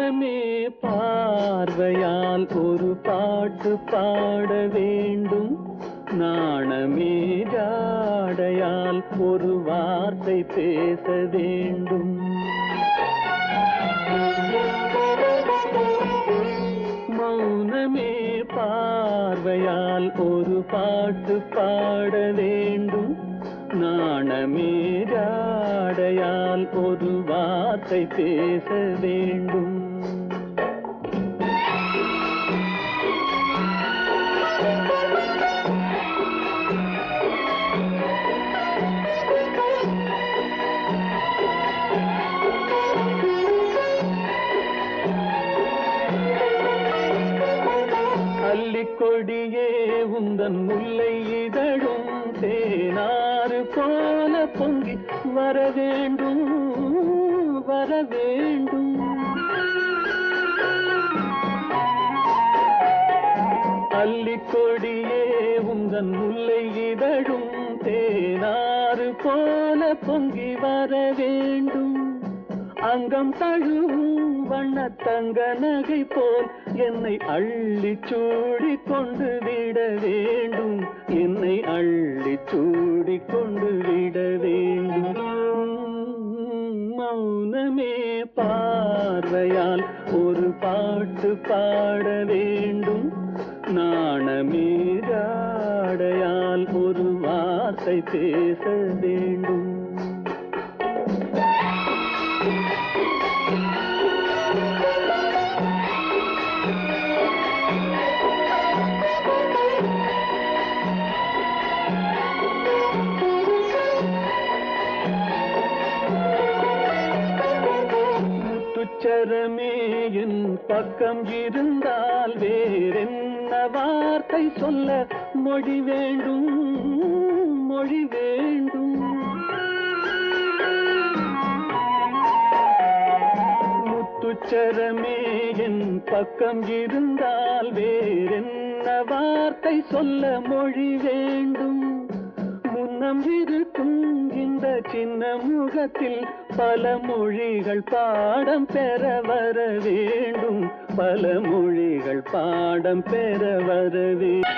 மௌனமே பார்வையால் ஒரு பாட்டு பாட வேண்டும், நாணமே ஜாடையால் ஒரு வார்த்தை பேச வேண்டும். மௌனமே பார்வையால் ஒரு பாட்டு பாட வேண்டும், நாணமே ஜாடையால் ஒரு வார்த்தை பேச வேண்டும். கொடியே உந்தன் முல்லை இதழும் தேனாறு போல பொங்கி வர வேண்டும், வர வேண்டும். அல்லிக்கொடியே உந்தன் முல்லை இதழும் தேனாறு போல பொங்கி வர வேண்டும். அங்கம் தழுவும் வண்ணத்தங்க நகை போல் என்னை அள்ளி சூடி கொண்டு விட வேண்டும், என்னை அள்ளி சூடி கொண்டு விட வேண்டும். மௌனமே பார்வையால் ஒரு பாட்டு பாட வேண்டும், நாணமே ஜாடையால் ஒரு வார்த்தை பேச வேண்டும். முத்துச்சரமே என் பக்கம் இருந்தால் வேறென்ன வார்த்தை சொல்ல மொழி வேண்டும், மொழி வேண்டும். முத்துச்சரமே என் பக்கம் இருந்தால் வேறென்ன வார்த்தை சொல்ல மொழி வேண்டும். முன்னம் இருக்கும் இந்த சின்ன முகத்தில் பல மொழிகள் பாடம் பெற வர வேண்டும், பல மொழிகள் பாடம் பெற வர வேண்டும்.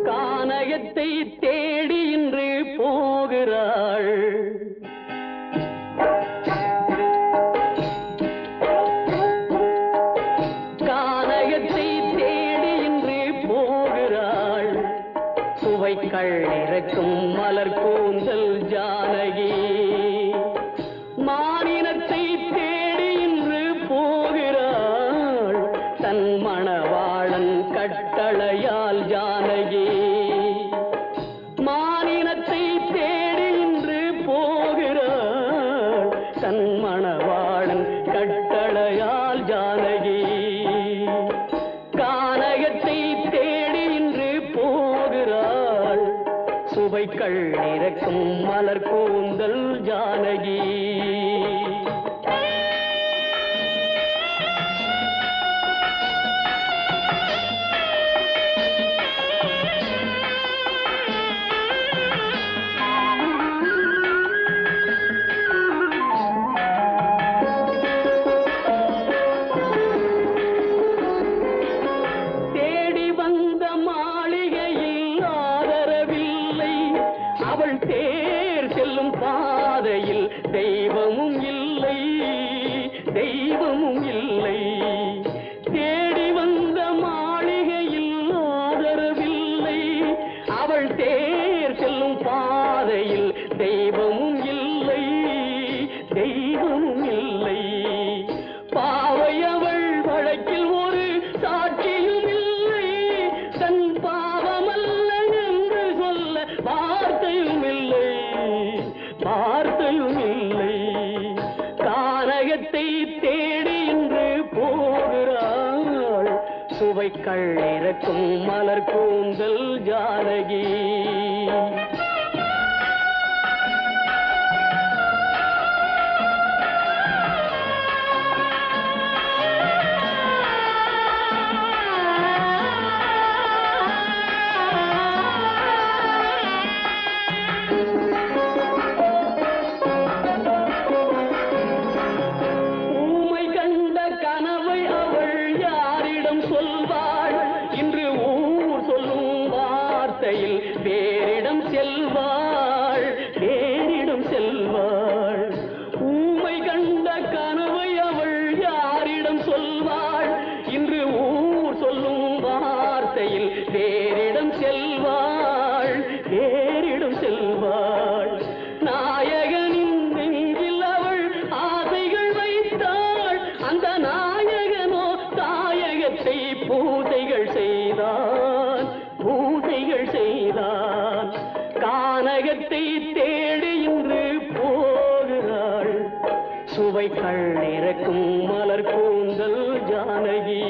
கானகத்தை தேடி இன்று போகிறாள், இறக்கும் மலர் கூந்தல் ஜானகி. மானினத்தை தேடி இன்று போகிறாள், தன் மணவாளன் கட்டளையால் ஜானகி. மானினத்தை தேடி இன்று போகிறாள், தன் மணவாளன் கட்டளையால் ஜானகி. கானகத்தை தேடி இன்று போகிறாள், சுவைக்கள் இறக்கும் மலர் கூந்தல் ஜானகி. தேடி வந்த மாளிகையில் ஆதரவில்லை, அவள் தேர் செல்லும் பாதையில் தெய்வமும் இல்லை, தெய்வமும் இல்லை. தேடி வந்த மாளிகையில் ஆதரவில்லை, அவள் தேர் செல்லும் பாதையில் தெய்வமும் இல்லை, தெய்வமும் இல்லை. பாவை அவள் வழக்கில் ஒரு சாட்சியும் இல்லை, தன் பாவமல்ல என்று சொல்ல வார்த்தையும் இல்லை, வார்த்தையும் இல்லை. கானகத்தை தேடி இன்று போகிறாள், சுவைக்கள் இறக்கும் மலர் கூந்தல் ஜானகி. வார்த்தையில் வேறிடம் செல்வாள், வேறிடம் செல்வாள். ஊமை கண்ட கனவை அவள் யாரிடம் சொல்வாள்? இன்று ஊர் சொல்லும் வார்த்தையில் வேறிடம் செல்வாள், வேறிடம் செல்வாள். நாயகனின் நெஞ்சில் அவள் ஆசைகள் வைத்தாள். அந்த நாயகனோ தாயகத்தை பூசைகள் செய்தான், பூசைகள் செய்தான். கானகத்தை தேடி இன்று போகிறாள். சுவைகள் இறக்கும் மலர் கூந்தல் ஜானகி.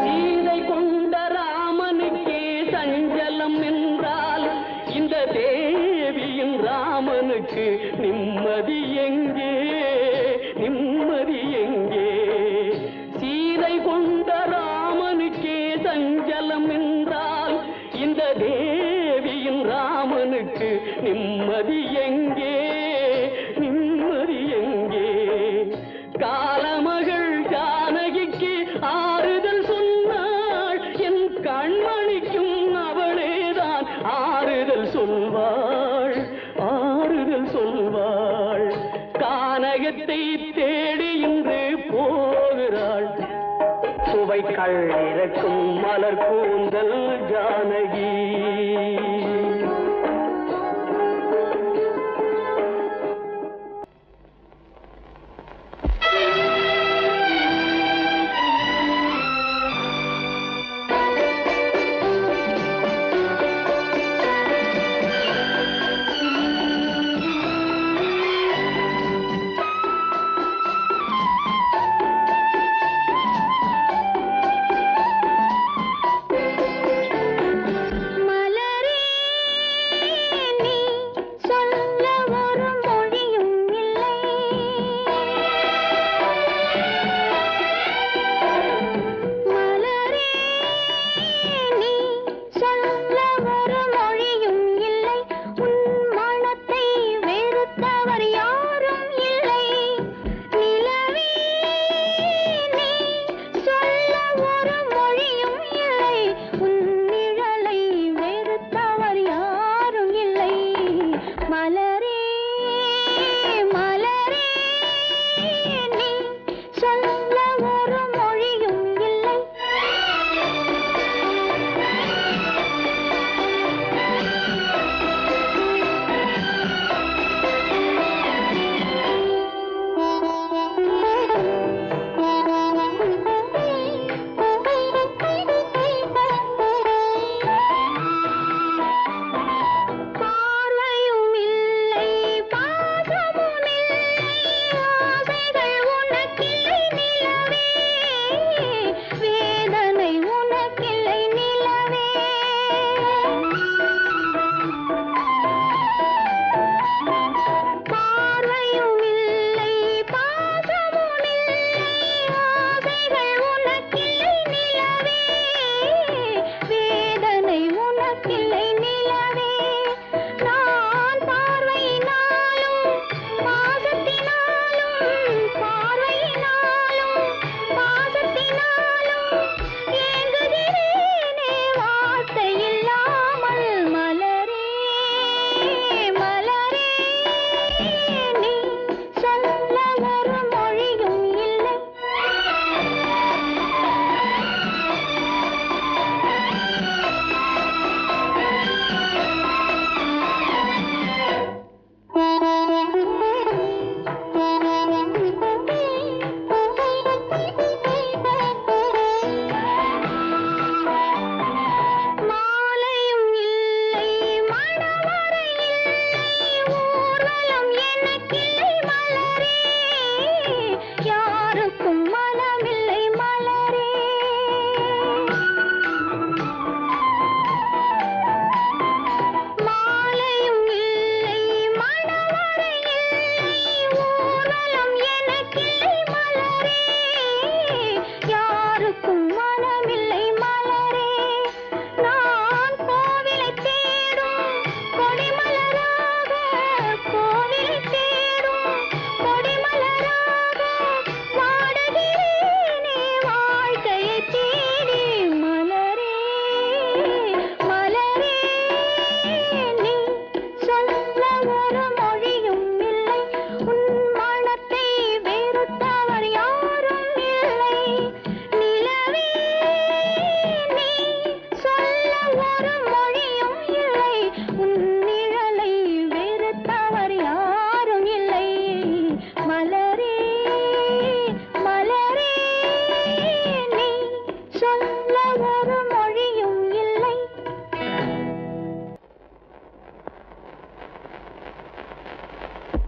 சீதை கொண்ட ராமனுக்கே சஞ்சலம் என்றால் இந்த தேவியின் ராமனுக்கு நிம்மதி எங்கே, நிம்மதி எங்கே? சீதை கொண்ட ராமனுக்கே சஞ்சலம் என்றால் இந்த தேவியின் ராமனுக்கு நிம்மதி எங்கே, நிம்மதி எங்கே? காலமகள் ஜானகிக்கு ஆறுதல் சொன்னாள். என் கண்மணிக்கும் அவளேதான் ஆறுதல் சொல்வாள், ஆறுதல் சொல்வாள். கானகத்தை தேடி இன்று போகிறாள். சுவைகள் இறக்கும் மலர் கூந்தல் ஜானகி. மலரே ஒரு மொழியும் இல்லை.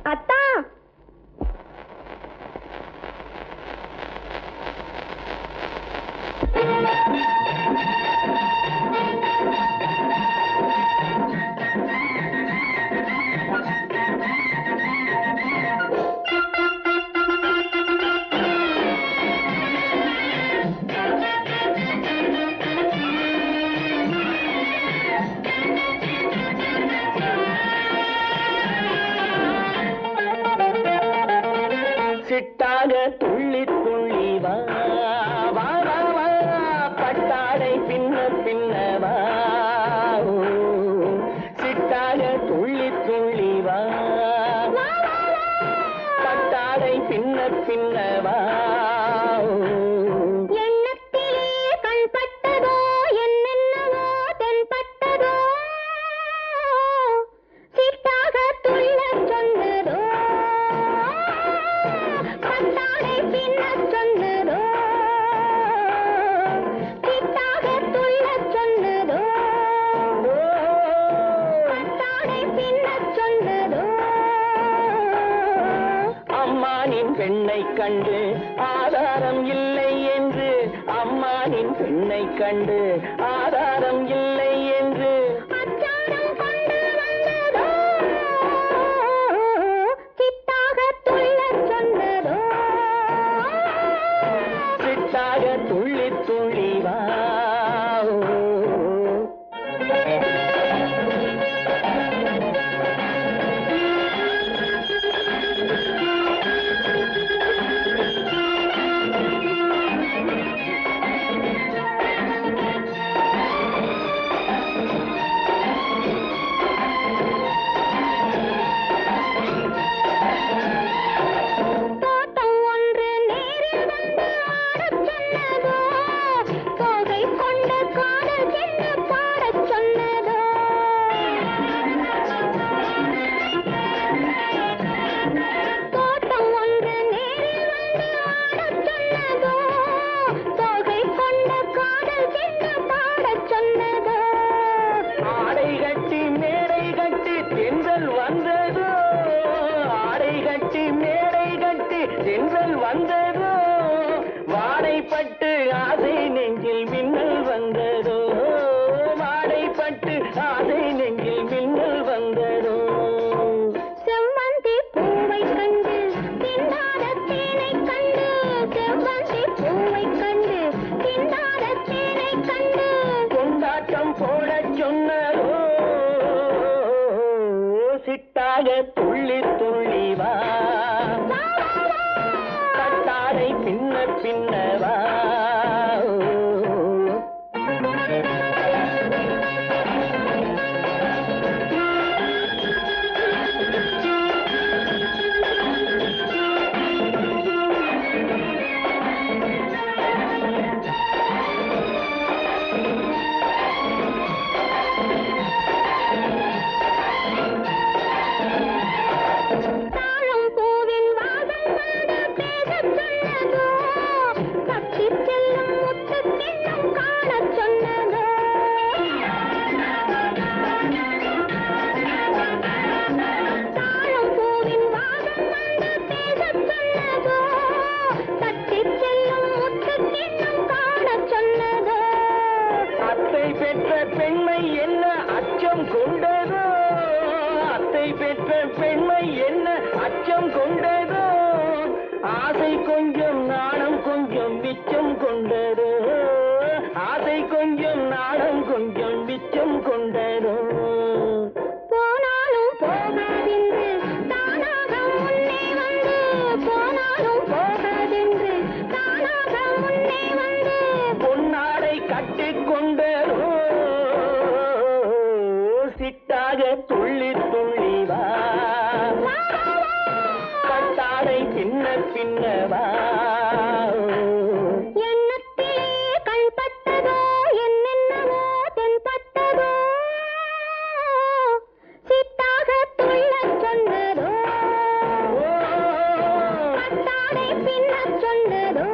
அத்தா, சிட்டாக துள்ளி துள்ளி வா வா வா வா பட்டாடை பின்ன பின்னவா சிட்டாக துள்ளி துள்ளி வா பட்டாடை பின்ன பின்னவா எண்ணத்திலே கண்பட்டதோ என்னென்னவோ தென்பட்டதோ சிட்டாக துள்ள சொன்னதோ பட்டாடை பின்ன சொன்னதோ சிட்டாக துள்ள சொன்னதோ பட்டாடை பின்ன சொன்னதோ அம்மானின் பெண்ணை கண்டு ஆதாரம் இல்லை என்று அம்மானின் பெண்ணை கண்டு ஆதாரம் இல்லை என்று அச்சாரம் கொண்டு வந்ததோ சிட்டாக துள்ள சொன்னதோ சிட்டாக துள்ளி துள்ளி வா தோட்டம் ஒன்று நேரில் வந்து ஆடச் சொன்னதோ தோகை கொண்ட காதல் என்ன பாடச் சொன்னதோ தோட்டம் ஒன்று நேரில் வந்து ஆடச் சொன்னதோ தோகை கொண்ட காதல் என்ன பாடச் சொன்னதோ ஆடை கட்டி மேடை கட்டி தென்றல் வந்ததோ ஆடை கட்டி மேடை கட்டி தென்றல் வந்ததோ வாடைப்பட்டு ஆசை நெஞ்சில் மின்னல் வந்ததோ வாடைப்பட்டு ஆசை நெஞ்சில் மின்னல் வந்ததோ செவ்வந்தி பூவை கண்டு திண்டாத தேனை கண்டு செவ்வந்தி பூவை கண்டு திண்டாத தேனை கண்டு கொண்டாட்டம் போடச் சொன்னதோ சிட்டாக துள்ளி துள்ளி வா கட்டாடை பின்ன பின்னவா தாழம் பூவின் வாசம் வந்து பேசச் சொன்னதோ தப்பிச் செல்லும் முத்துக் கிண்ணம் காணச் சொன்னதோ தாழம் பூவின் வாசம் வந்து பேசச் சொன்னதோ தப்பிச் செல்லும் முத்துக் கிண்ணம் காணச் சொன்னதோ அத்தை பெற்ற பெண்மை என்ன அச்சம் கொண்டதோ அத்தை பெற்ற பெண்மை என்ன அச்சம் கொண்டதோ ஆசை கொஞ்சம் நாணம் கொஞ்சம் மிச்சம் கொண்டதோ ஆசை கொஞ்சம் நாணம் கொஞ்சம் மிச்சம் கொண்டதோ போனாலும் போகாதென்று தானாக முன்னே வந்து போனாலும் போகாதென்று தானாக முன்னே வந்து பொன்னாடை கட்டிக்கொண்டதோ சிட்டாக துள்ளி துள்ளி வா கட்டாடை பின்ன பின்னவா எண்ணத்திலே கண்பட்டதோ என்னென்னவோ தென்பட்டதோ சிட்டாக துள்ளச் சொன்னதோ பட்டாடை பின்னச் சொன்னதோ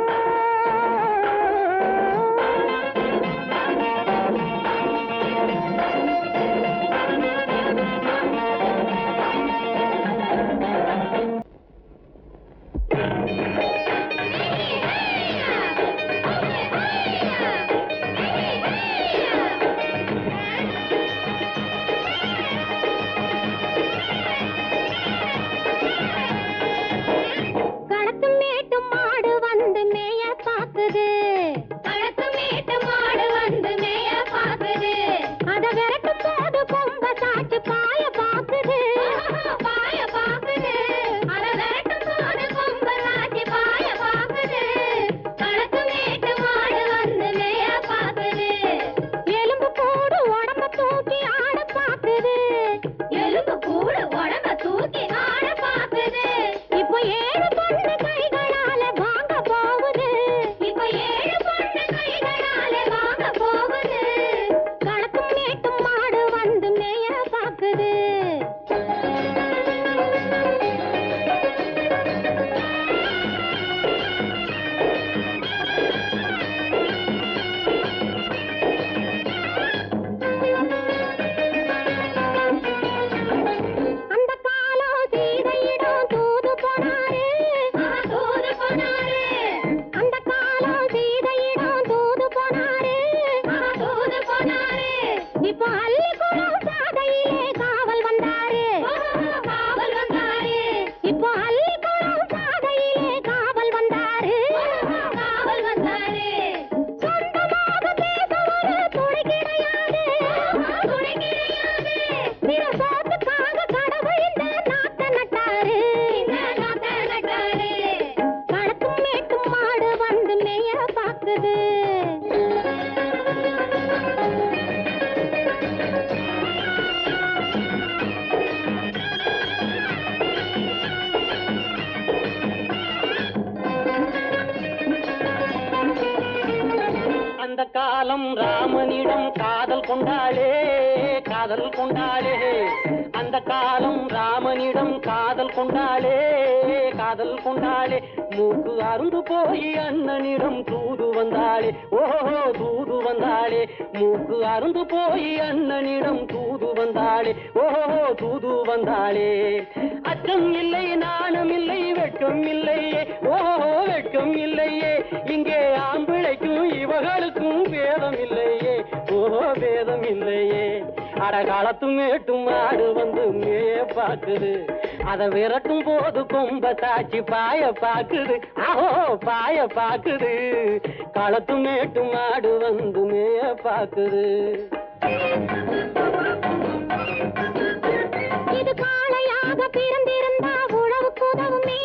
அந்த காலம் ராமனிடம் காதல் கொண்டாளே காதல் கொண்டாளே அந்த காலம் ராமனிடம் காதல் கொண்டாளே காதல் கொண்டாளே மூக்கு அருந்து போய் அண்ணனிடம் தூது வந்தாளே ஓஹோ தூது வந்தாளே மூக்கு அருந்து போய் அண்ணனிடம் தூது வந்தாளே ஓஹோ தூது வந்தாளே அச்சம் இல்லை நாணம் இல்லை வெட்கம் இல்லையே ஓஹோ வெட்கம் இல்லையே இங்கே ஆம்பிளைக்கும் இவர்களுக்கும் வேதம் இல்லையே ஓஹோ வேதம் இல்லையே அடகாலத்தும் மேட்டும் மாடு வந்து மேய பாக்குது அத விரட்டும் போது கொம்ப சாட்சி பாய பாக்குது ஆஹோ பாய பாக்குது களத்து மேட்டும் மாடு வந்து மேய பாக்குது இது காளையாக பிறந்திருந்தா உழவுக்கு உதவுமே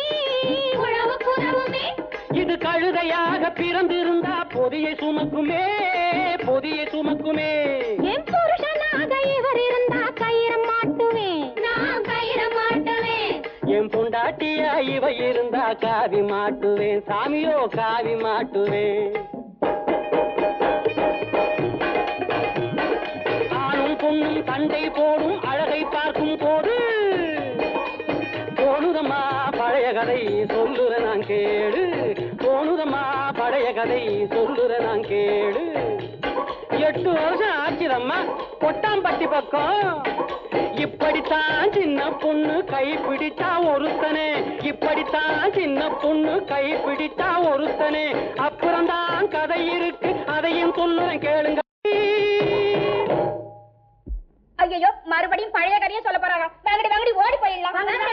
உழவுக்கு உதவுமே இது கழுதையாக பிறந்திருந்தா பொதியை சுமக்குமே பொதியை சுமக்குமே என் புருஷனாக இவர் இருந்தா கயிறம் மாட்டுவேன் நான் கயிறம் மாட்டுவேன் என் பொண்டாட்டியா இவ இருந்தா காவி மாட்டுவேன் சாமியோ காவி மாட்டுவேன் ஆணும் பொண்ணும் சண்டை போடும் அழகை பார்க்கும் போது போனுதம்மா பழைய கதை சொல்லுற நான் கேளு போனுதம்மா பழைய கதை சொல்லுற நான் கேளு 8 வருஷம் ஆச்சுதம்மா கொட்டாம்பட்டி பக்கம் இப்படித்தான் சின்ன பொண்ணு கை பிடித்தா ஒருத்தனே இப்படித்தான் சின்ன பொண்ணு கை பிடித்தா ஒருத்தனே அப்புறம்தான் கதை இருக்கு அதையும் சொல்லுறேன் கேளுங்க ஐயோ மறுபடியும் பழைய கதையை சொல்ல போறாங்க வாங்கடி வாங்கடி ஓடி போயிடலாம் வாங்கடி